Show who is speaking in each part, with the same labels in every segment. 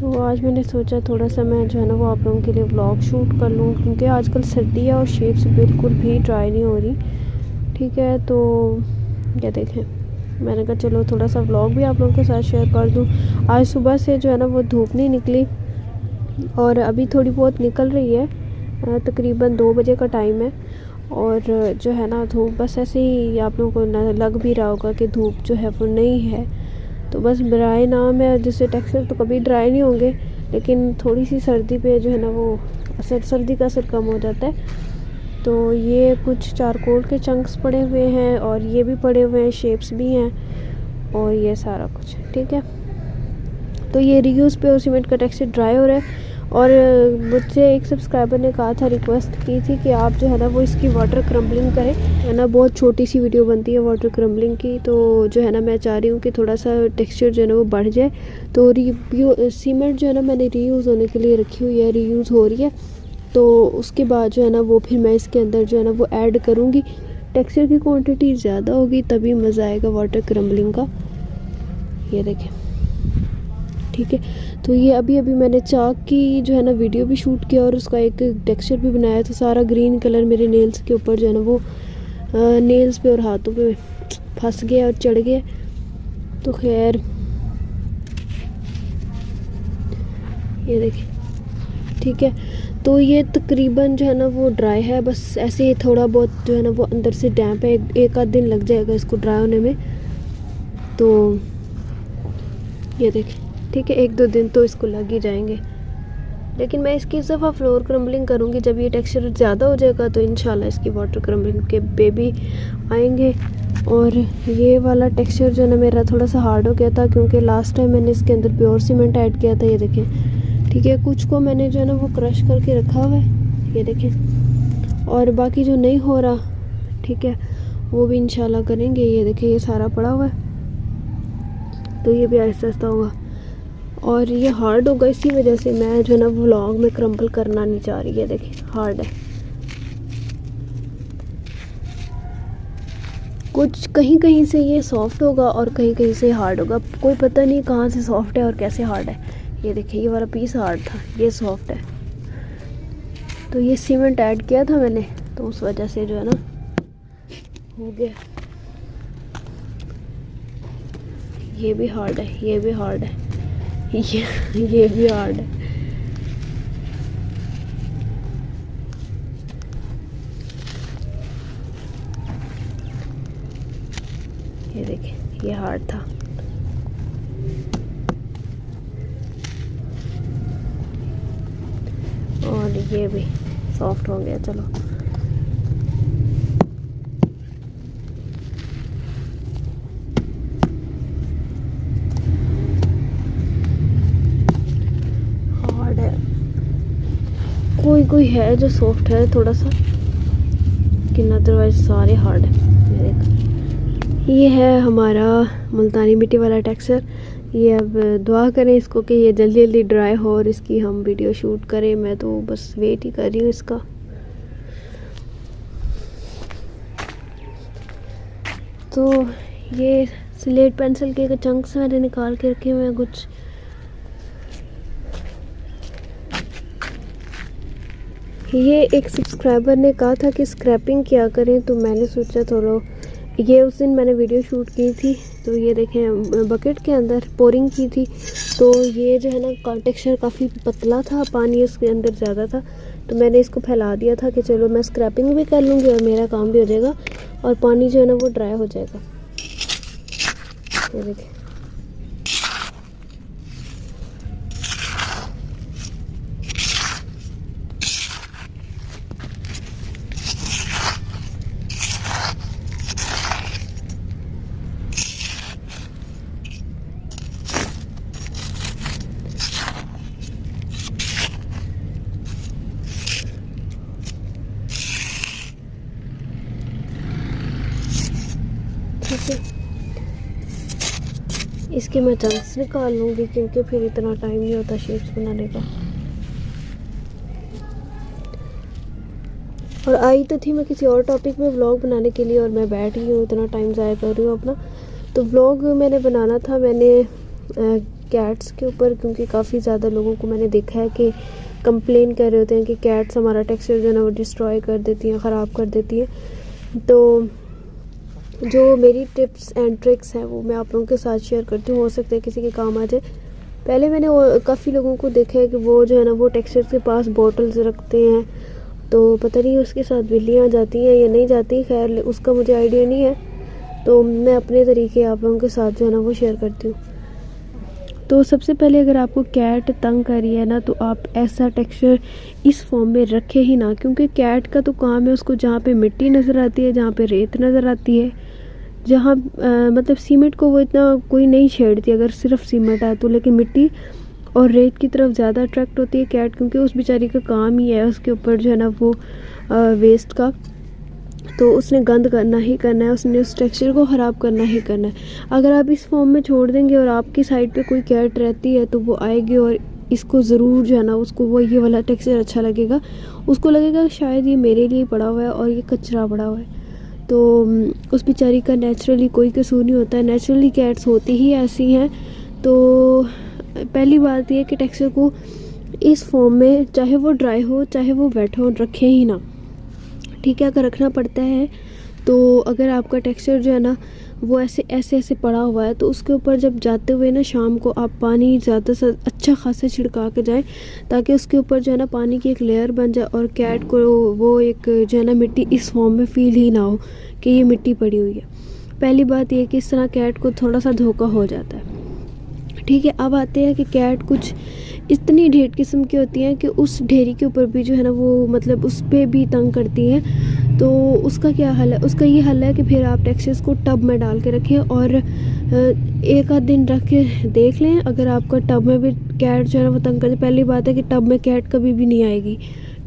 Speaker 1: तो आज मैंने सोचा थोड़ा सा मैं जो है ना वो आप लोगों के लिए व्लॉग शूट कर लूँ, क्योंकि आजकल सर्दी है और शेप्स बिल्कुल भी ड्राई नहीं हो रही। ठीक है, तो क्या देखें, मैंने कहा चलो थोड़ा सा व्लॉग भी आप लोगों के साथ शेयर कर दूँ। आज सुबह से जो है ना वो धूप नहीं निकली और अभी थोड़ी बहुत निकल रही है, तकरीबन 2 बजे का टाइम है। और जो है ना धूप बस ऐसे ही आप लोगों को लग भी रहा होगा कि धूप जो है वो नहीं है, तो बस ड्राई नाम है। जिससे टेक्सचर तो कभी ड्राई नहीं होंगे, लेकिन थोड़ी सी सर्दी पे जो है ना वो सर्दी का असर कम हो जाता है। तो ये कुछ चारकोल के चंक्स पड़े हुए हैं और ये भी पड़े हुए हैं, शेप्स भी हैं और ये सारा कुछ। ठीक है, तो ये रीयूज़ पे और सीमेंट का टेक्सचर ड्राई हो रहा है। और मुझसे एक सब्सक्राइबर ने कहा था, रिक्वेस्ट की थी कि आप जो है ना वो इसकी वाटर क्रम्बलिंग करें, है ना। बहुत छोटी सी वीडियो बनती है वाटर क्रम्बलिंग की, तो जो है ना मैं चाह रही हूँ कि थोड़ा सा टेक्सचर जो है ना वो बढ़ जाए। तो सीमेंट जो है ना मैंने रीयूज़ होने के लिए रखी हुई है, रीयूज़ हो रही है। तो उसके बाद जो है ना वो फिर मैं इसके अंदर जो है ना वो ऐड करूँगी। टेक्सचर की क्वांटिटी ज़्यादा होगी तभी मज़ा आएगा वाटर क्रम्बलिंग का। ये देखें, ठीक है। तो ये अभी मैंने चाक की जो है ना वीडियो भी शूट किया और उसका एक टेक्सचर भी बनाया था। सारा ग्रीन कलर मेरे नेल्स के ऊपर जो है ना वो नेल्स पे और हाथों पे फंस गया और चढ़ गया। तो खैर ये देखिए, ठीक है। तो ये तकरीबन जो है ना वो ड्राई है, बस ऐसे ही थोड़ा बहुत जो है ना वो अंदर से डैम्प है। एक आध दिन लग जाएगा इसको ड्राई होने में। तो ये देखिए, ठीक है, 1-2 दिन तो इसको लग ही जाएंगे। लेकिन मैं इसकी इस दफ़ा फ्लोर क्रम्बलिंग करूँगी। जब ये टेक्सचर ज़्यादा हो जाएगा तो इंशाल्लाह इसकी वाटर क्रम्बलिंग के बेबी आएंगे। और ये वाला टेक्सचर जो है ना मेरा थोड़ा सा हार्ड हो गया था, क्योंकि लास्ट टाइम मैंने इसके अंदर प्योर सीमेंट ऐड किया था। ये देखें, ठीक है। कुछ को मैंने जो है ना वो क्रश करके रखा हुआ है, ये देखें। और बाकी जो नहीं हो रहा, ठीक है, वो भी इंशाल्लाह करेंगे। ये देखें, ये सारा पड़ा हुआ है, तो ये भी आहिस्ता आहिस्ता होगा। और ये हार्ड होगा, इसी वजह से मैं जो है ना व्लॉग में क्रम्बल करना नहीं चाह रही है। देखिए हार्ड है, कुछ कहीं कहीं से ये सॉफ्ट होगा और कहीं कहीं से हार्ड होगा। कोई पता नहीं कहाँ से सॉफ्ट है और कैसे हार्ड है। ये देखिए, ये वाला पीस हार्ड था, ये सॉफ्ट है। तो ये सीमेंट ऐड किया था मैंने, तो उस वजह से जो है ना हो गया। ये भी हार्ड है, ये भी हार्ड है, ये भी हार्ड है। ये देखिए, ये हार्ड था। और ये भी सॉफ्ट हो गया। चलो, हार्ड है, कोई है जो सॉफ्ट है थोड़ा सा, लेकिन अदरवाइज सारे हार्ड है। ये देखो, ये है हमारा मुल्तानी मिट्टी वाला टेक्सचर। ये अब दुआ करें इसको कि ये जल्दी जल्दी ड्राई हो और इसकी हम वीडियो शूट करें। मैं तो बस वेट ही कर रही हूँ इसका। तो ये स्लेट पेंसिल के चंक्स मैंने निकाल के रखे हुए हैं कुछ। ये एक सब्सक्राइबर ने कहा था कि स्क्रैपिंग क्या करें, तो मैंने सोचा थोड़ा, ये उस दिन मैंने वीडियो शूट की थी। तो ये देखें, बकेट के अंदर पोरिंग की थी, तो ये जो है ना टेक्सचर काफ़ी पतला था, पानी इसके अंदर ज़्यादा था। तो मैंने इसको फैला दिया था कि चलो मैं स्क्रैपिंग भी कर लूँगी और मेरा काम भी हो जाएगा और पानी जो है ना वो ड्राई हो जाएगा। ये देखें, ठीक है। इसके मैं चंक्स निकाल लूँगी, क्योंकि फिर इतना टाइम नहीं होता शेप्स बनाने का। और आई तो थी मैं किसी और टॉपिक में व्लॉग बनाने के लिए, और मैं बैठ गई हूँ, इतना टाइम ज़ाया कर रही हूँ अपना। तो व्लॉग मैंने बनाना था, मैंने कैट्स के ऊपर, क्योंकि काफ़ी ज़्यादा लोगों को मैंने देखा है कि कंप्लेन कर रहे होते हैं कि कैट्स हमारा टेक्सचर जो है ना वो डिस्ट्रॉय कर देती हैं, ख़राब कर देती हैं। तो जो मेरी टिप्स एंड ट्रिक्स हैं वो मैं आप लोगों के साथ शेयर करती हूँ, हो सकता है किसी के काम आ जाए। पहले मैंने काफ़ी लोगों को देखा है कि वो जो है ना वो टेक्सचर के पास बॉटल्स रखते हैं, तो पता नहीं उसके साथ बिल्लियाँ जाती हैं या नहीं जाती, खैर उसका मुझे आइडिया नहीं है। तो मैं अपने तरीके आप लोगों के साथ जो है ना वो शेयर करती हूँ। तो सबसे पहले अगर आपको कैट तंग कर रही है ना, तो आप ऐसा टेक्सचर इस फॉर्म में रखे ही ना, क्योंकि कैट का तो काम है उसको जहाँ पे मिट्टी नज़र आती है, जहाँ पे रेत नज़र आती है, जहाँ मतलब सीमेंट को वो इतना कोई नहीं छेड़ती अगर सिर्फ सीमेंट है तो, लेकिन मिट्टी और रेत की तरफ ज़्यादा अट्रैक्ट होती है कैट, क्योंकि उस बेचारी का काम ही है उसके ऊपर जो है ना वो वेस्ट का, तो उसने गंद करना ही करना है, उसने उस टेक्सचर को ख़राब करना ही करना है। अगर आप इस फॉर्म में छोड़ देंगे और आपकी साइड पे कोई कैट रहती है तो वो आएगी और इसको ज़रूर जो है ना उसको वो ये वाला टेक्सचर अच्छा लगेगा, उसको लगेगा शायद ये मेरे लिए पड़ा हुआ है और ये कचरा पड़ा हुआ है। तो उस बेचारी का नेचुरली कोई कसूर नहीं होता है, नेचुरली कैट्स होती ही ऐसी हैं। तो पहली बात ये कि टेक्सचर को इस फॉर्म में चाहे वो ड्राई हो चाहे वो वेट हो रखें ही ना, ठीक है। अगर रखना पड़ता है तो अगर आपका टेक्सचर जो है ना वो ऐसे पड़ा हुआ है तो उसके ऊपर जब जाते हुए ना शाम को आप पानी ज़्यादा से अच्छा खासा छिड़का के जाएं, ताकि उसके ऊपर जो है ना पानी की एक लेयर बन जाए और कैट को वो एक जो है ना मिट्टी इस फॉर्म में फील ही ना हो कि ये मिट्टी पड़ी हुई है। पहली बात ये कि इस तरह कैट को थोड़ा सा धोखा हो जाता है, ठीक है। अब आते हैं कि कैट कुछ इतनी ढेर किस्म की होती हैं कि उस ढेरी के ऊपर भी जो है ना वो मतलब उस पर भी तंग करती हैं। तो उसका क्या हल है? उसका ये हल है कि फिर आप टेक्सचर्स को टब में डाल के रखें और एक आध दिन रख के देख लें। अगर आपका टब में भी कैट जो है ना वो तंग करती, पहली बात है कि टब में कैट कभी भी नहीं आएगी,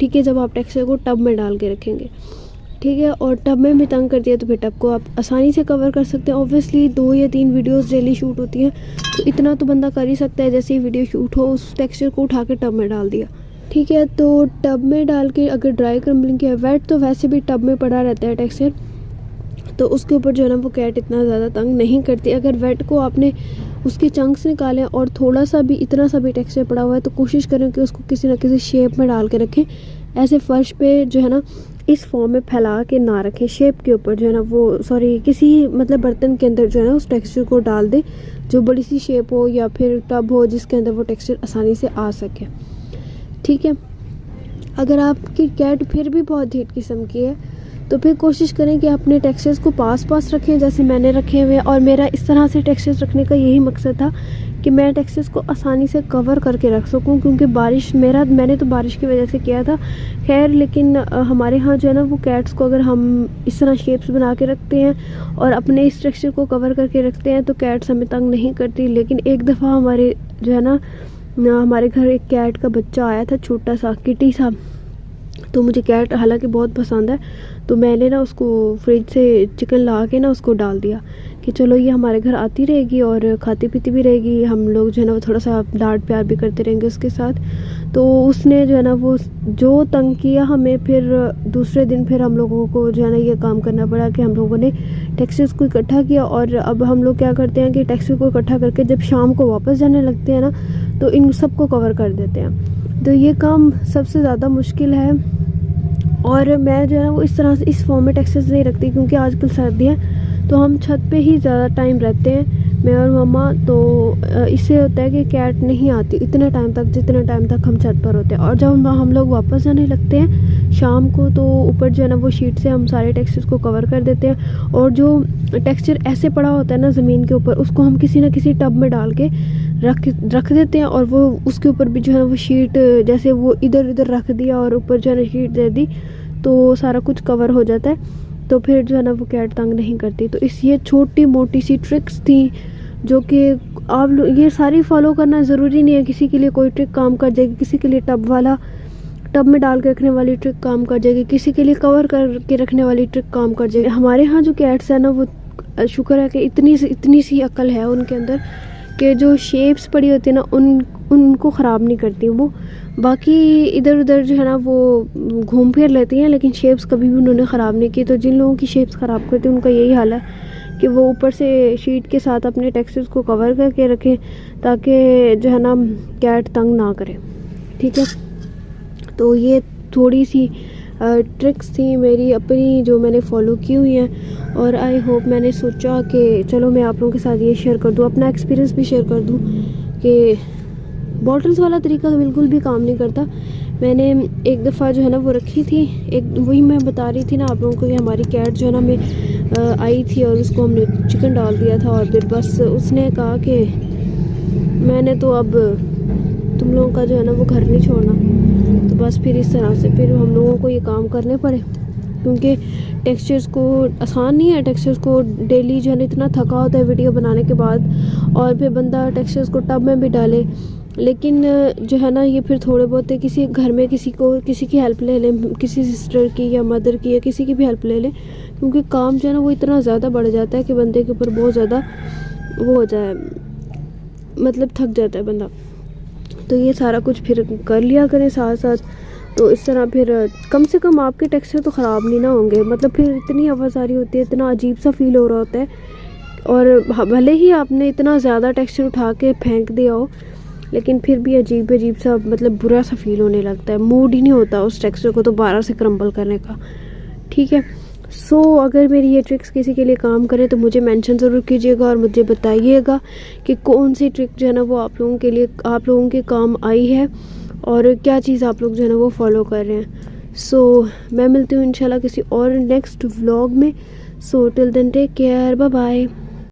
Speaker 1: ठीक है, जब आप टेक्सचर को टब में डाल के रखेंगे, ठीक है। और टब में भी तंग कर दिया तो फिर टब को आप आसानी से कवर कर सकते हैं। ऑब्वियसली 2 या 3 वीडियोस डेली शूट होती हैं, तो इतना तो बंदा कर ही सकता है, जैसे ही वीडियो शूट हो उस टेक्सचर को उठा के टब में डाल दिया, ठीक है। तो टब में डाल के अगर ड्राई क्रम्बलिंग किया, वेट तो वैसे भी टब में पड़ा रहता है टेक्सचर, तो उसके ऊपर जो है ना वो कैट इतना ज़्यादा तंग नहीं करती। अगर वेट को आपने उसके चंक्स निकालें और थोड़ा सा भी इतना सा भी टेक्सचर पड़ा हुआ है तो कोशिश करें कि उसको किसी ना किसी शेप में डाल के रखें। ऐसे फर्श पे जो है ना इस फॉर्म में फैला के ना रखें, शेप के ऊपर जो है ना वो किसी मतलब बर्तन के अंदर जो है ना उस टेक्सचर को डाल दें, जो बड़ी सी शेप हो या फिर टब हो जिसके अंदर वो टेक्सचर आसानी से आ सके, ठीक है। अगर आपकी कैट फिर भी बहुत ढीठ किस्म की है तो फिर कोशिश करें कि अपने टेक्सचर्स को पास रखें, जैसे मैंने रखे हुए। और मेरा इस तरह से टेक्सचर्स रखने का यही मकसद था कि मैं टेक्सचर्स को आसानी से कवर करके रख सकूं, क्योंकि मैंने तो बारिश की वजह से किया था, खैर। लेकिन हमारे यहाँ जो है ना वो कैट्स को अगर हम इस तरह शेप्स बना के रखते हैं और अपने इस टेक्सचर को कवर करके रखते हैं तो कैट्स हमें तंग नहीं करती। लेकिन एक दफ़ा हमारे जो है ना हमारे घर एक कैट का बच्चा आया था, छोटा सा किटी सा। तो मुझे कैट हालांकि बहुत पसंद है, तो मैंने ना उसको फ्रिज से चिकन ला के ना उसको डाल दिया कि चलो ये हमारे घर आती रहेगी और खाती पीती भी रहेगी, हम लोग जो है ना वो थोड़ा सा डांट प्यार भी करते रहेंगे उसके साथ। तो उसने जो है ना वो जो तंग किया हमें, फिर दूसरे दिन फिर हम लोगों को जो है ना ये काम करना पड़ा कि हम लोगों ने टेक्सचर्स को इकट्ठा किया। और अब हम लोग क्या करते हैं कि टेक्सचर को इकट्ठा करके जब शाम को वापस जाने लगते हैं ना तो इन सबको कवर कर देते हैं। तो ये काम सबसे ज़्यादा मुश्किल है। और मैं जो है ना वो इस तरह से इस फॉर्म में टेक्सचर्स नहीं रखती, क्योंकि आजकल सर्दी है तो हम छत पे ही ज़्यादा टाइम रहते हैं, मैं और मम्मा। तो इससे होता है कि कैट नहीं आती इतने टाइम तक जितने टाइम तक हम छत पर होते हैं। और जब हम लोग वापस जाने लगते हैं शाम को तो ऊपर जो है ना वो शीट से हम सारे टेक्सचर्स को कवर कर देते हैं। और जो टेक्सचर ऐसे पड़ा होता है ना ज़मीन के ऊपर, उसको हम किसी ना किसी टब में डाल के रख देते हैं। और वो उसके ऊपर भी जो है वो शीट जैसे वो इधर उधर रख दिया और ऊपर जो है ना शीट दे दी तो सारा कुछ कवर हो जाता है, तो फिर जो है ना वो कैट तंग नहीं करती। तो ये छोटी मोटी सी ट्रिक्स थी जो कि आप ये सारी फॉलो करना ज़रूरी नहीं है। किसी के लिए कोई ट्रिक काम कर जाएगी, किसी के लिए टब में डाल के रखने वाली ट्रिक काम कर जाएगी, किसी के लिए कवर करके रखने वाली ट्रिक काम कर जाएगी। हमारे यहाँ जो कैट्स है ना वो शुक्र है कि इतनी सी अकल है उनके अंदर कि जो शेप्स पड़ी होती है ना उनको ख़राब नहीं करती वो। बाकी इधर उधर जो है ना वो घूम फिर लेती हैं, लेकिन शेप्स कभी भी उन्होंने ख़राब नहीं की। तो जिन लोगों की शेप्स ख़राब करती हैं उनका यही हाल है कि वो ऊपर से शीट के साथ अपने टेक्सचर्स को कवर करके रखें ताकि जो है ना कैट तंग ना करे। ठीक है, तो ये थोड़ी सी ट्रिक्स थी मेरी अपनी जो मैंने फ़ॉलो की हुई हैं, और आई होप मैंने सोचा कि चलो मैं आप लोगों के साथ ये शेयर कर दूँ, अपना एक्सपीरियंस भी शेयर कर दूँ कि बॉटल्स वाला तरीका बिल्कुल भी काम नहीं करता। मैंने एक दफ़ा जो है ना वो रखी थी, एक वही मैं बता रही थी ना आप लोगों को कि हमारी कैट जो है ना में आई थी और उसको हमने चिकन डाल दिया था, और फिर बस उसने कहा कि मैंने तो अब तुम लोगों का जो है ना वो घर नहीं छोड़ना। तो बस फिर इस तरह से फिर हम लोगों को ये काम करने पड़े, क्योंकि टेक्सचर्स को आसान नहीं है, टेक्सचर्स को डेली जो है ना इतना थका होता है वीडियो बनाने के बाद, और फिर बंदा टेक्सचर्स को टब में भी डाले, लेकिन जो है ना ये फिर थोड़े बहुत किसी घर में किसी की हेल्प ले लें, किसी सिस्टर की या मदर की या किसी की भी हेल्प ले लें, क्योंकि काम जो है ना वो इतना ज़्यादा बढ़ जाता है कि बंदे के ऊपर बहुत ज़्यादा वो हो जाए, मतलब थक जाता है बंदा। तो ये सारा कुछ फिर कर लिया करें साथ साथ, तो इस तरह फिर कम से कम आपके टेक्सचर तो ख़राब नहीं ना होंगे। मतलब फिर इतनी आवाज़ारी होती है, इतना अजीब सा फील हो रहा होता है, और भले ही आपने इतना ज़्यादा टेक्सचर उठा के फेंक दिया हो, लेकिन फिर भी अजीब अजीब सा मतलब बुरा सा फील होने लगता है, मूड ही नहीं होता उस टेक्सचर को दोबारा से क्रम्बल करने का। ठीक है, सो अगर मेरी ये ट्रिक्स किसी के लिए काम करे तो मुझे मेंशन ज़रूर कीजिएगा और मुझे बताइएगा कि कौन सी ट्रिक जो है ना वो आप लोगों के लिए, आप लोगों के काम आई है, और क्या चीज़ आप लोग जो है ना वो फॉलो कर रहे हैं। सो मैं मिलती हूँ इंशाल्लाह किसी और नेक्स्ट व्लॉग में। So till then take care, bye bye.